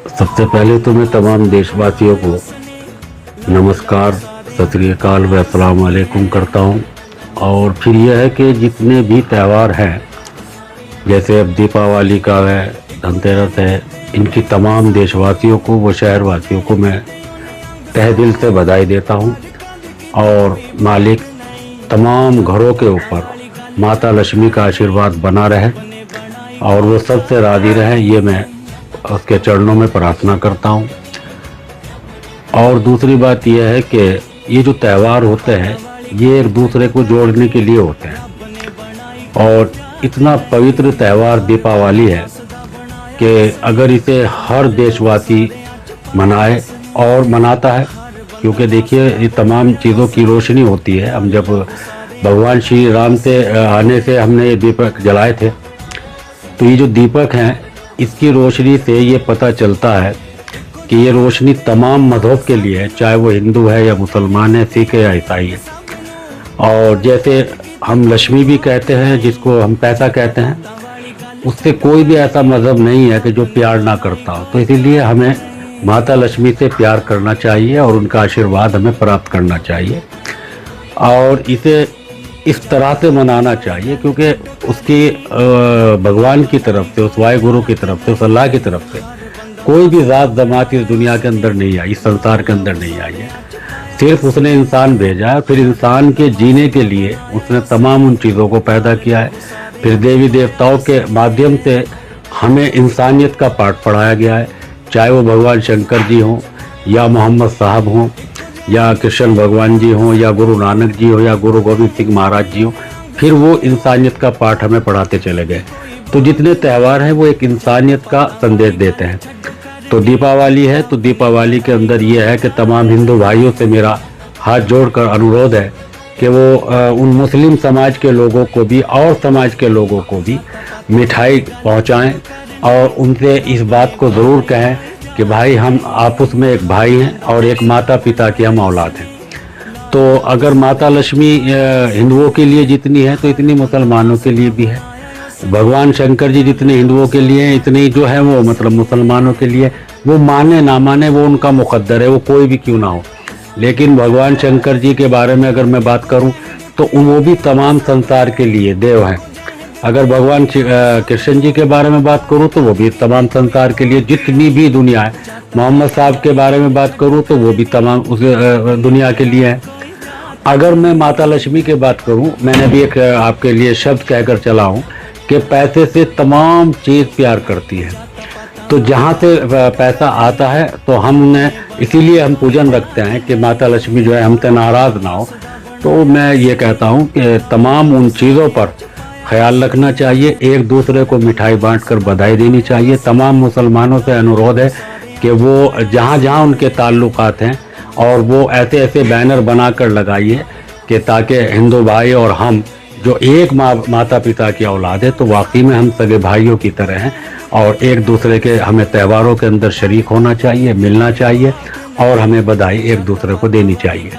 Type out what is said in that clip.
सबसे पहले तो मैं तमाम देशवासियों को नमस्कार, सत श्री अकाल व अस्सलाम वालेकुम करता हूँ। और फिर यह है कि जितने भी त्यौहार हैं, जैसे अब दीपावली का है, धनतेरस है, इनकी तमाम देशवासियों को व शहरवासियों को मैं तहे दिल से बधाई देता हूँ। और मालिक तमाम घरों के ऊपर माता लक्ष्मी का आशीर्वाद बना रहे और वो सबसे राज़ी रहे, ये मैं उसके चरणों में प्रार्थना करता हूँ। और दूसरी बात यह है कि ये जो त्यौहार होते हैं ये एक दूसरे को जोड़ने के लिए होते हैं। और इतना पवित्र त्यौहार दीपावली है कि अगर इसे हर देशवासी मनाए और मनाता है, क्योंकि देखिए ये तमाम चीज़ों की रोशनी होती है। हम जब भगवान श्री राम से आने से हमने ये दीपक जलाए थे, तो ये जो दीपक हैं इसकी रोशनी से ये पता चलता है कि ये रोशनी तमाम मज़हब के लिए है, चाहे वो हिंदू है या मुसलमान है, सिख है या ईसाई है। और जैसे हम लक्ष्मी भी कहते हैं, जिसको हम पैसा कहते हैं, उससे कोई भी ऐसा मज़हब नहीं है कि जो प्यार ना करता हो। तो इसीलिए हमें माता लक्ष्मी से प्यार करना चाहिए और उनका आशीर्वाद हमें प्राप्त करना चाहिए और इसे इस तरह से मनाना चाहिए, क्योंकि उसकी भगवान की तरफ से, उस वाहिगुरु की तरफ से, उस अल्लाह की तरफ से कोई भी ज़ात जमात इस दुनिया के अंदर नहीं आई, इस संसार के अंदर नहीं आई है। सिर्फ उसने इंसान भेजा है, फिर इंसान के जीने के लिए उसने तमाम उन चीज़ों को पैदा किया है। फिर देवी देवताओं के माध्यम से हमें इंसानियत का पाठ पढ़ाया गया है, चाहे वो भगवान शंकर जी हों या मोहम्मद साहब हों या कृष्ण भगवान जी हों या गुरु नानक जी हो या गुरु गोविंद सिंह महाराज जी हो, फिर वो इंसानियत का पाठ हमें पढ़ाते चले गए। तो जितने त्यौहार हैं वो एक इंसानियत का संदेश देते हैं। तो दीपावली है, तो दीपावली के अंदर ये है कि तमाम हिंदू भाइयों से मेरा हाथ जोड़कर अनुरोध है कि वो उन मुस्लिम समाज के लोगों को भी और समाज के लोगों को भी मिठाई पहुंचाएं और उनसे इस बात को ज़रूर कहें कि भाई हम आपस में एक भाई हैं और एक माता पिता की हम औलाद हैं। तो अगर माता लक्ष्मी हिंदुओं के लिए जितनी है तो इतनी मुसलमानों के लिए भी है। भगवान शंकर जी जितने हिंदुओं के लिए हैं इतने जो है वो मतलब मुसलमानों के लिए। वो माने ना माने वो उनका मुकद्दर है, वो कोई भी क्यों ना हो। लेकिन भगवान शंकर जी के बारे में अगर मैं बात करूं तो वो भी तमाम संसार के लिए देव हैं। अगर भगवान कृष्ण जी के बारे में बात करूं तो वो भी तमाम संसार के लिए, जितनी भी दुनिया है। मोहम्मद साहब के बारे में बात करूं तो वो भी तमाम उस दुनिया के लिए है। अगर मैं माता लक्ष्मी की बात करूं, मैंने भी एक आपके लिए शब्द कहकर चला हूं कि पैसे से तमाम चीज़ प्यार करती है। तो जहाँ से पैसा आता है तो हमने इसीलिए हम पूजन रखते हैं कि माता लक्ष्मी जो है हमसे नाराज़ ना हो। तो मैं ये कहता हूँ कि तमाम उन चीज़ों पर ख्याल रखना चाहिए, एक दूसरे को मिठाई बांटकर बधाई देनी चाहिए। तमाम मुसलमानों से अनुरोध है कि वो जहाँ जहाँ उनके ताल्लुकात हैं और वो ऐसे ऐसे बैनर बनाकर लगाइए कि ताकि हिंदू भाई और हम जो एक माता पिता की औलाद है, तो वाकई में हम सगे भाइयों की तरह हैं और एक दूसरे के हमें त्यौहारों के अंदर शरीक होना चाहिए, मिलना चाहिए और हमें बधाई एक दूसरे को देनी चाहिए।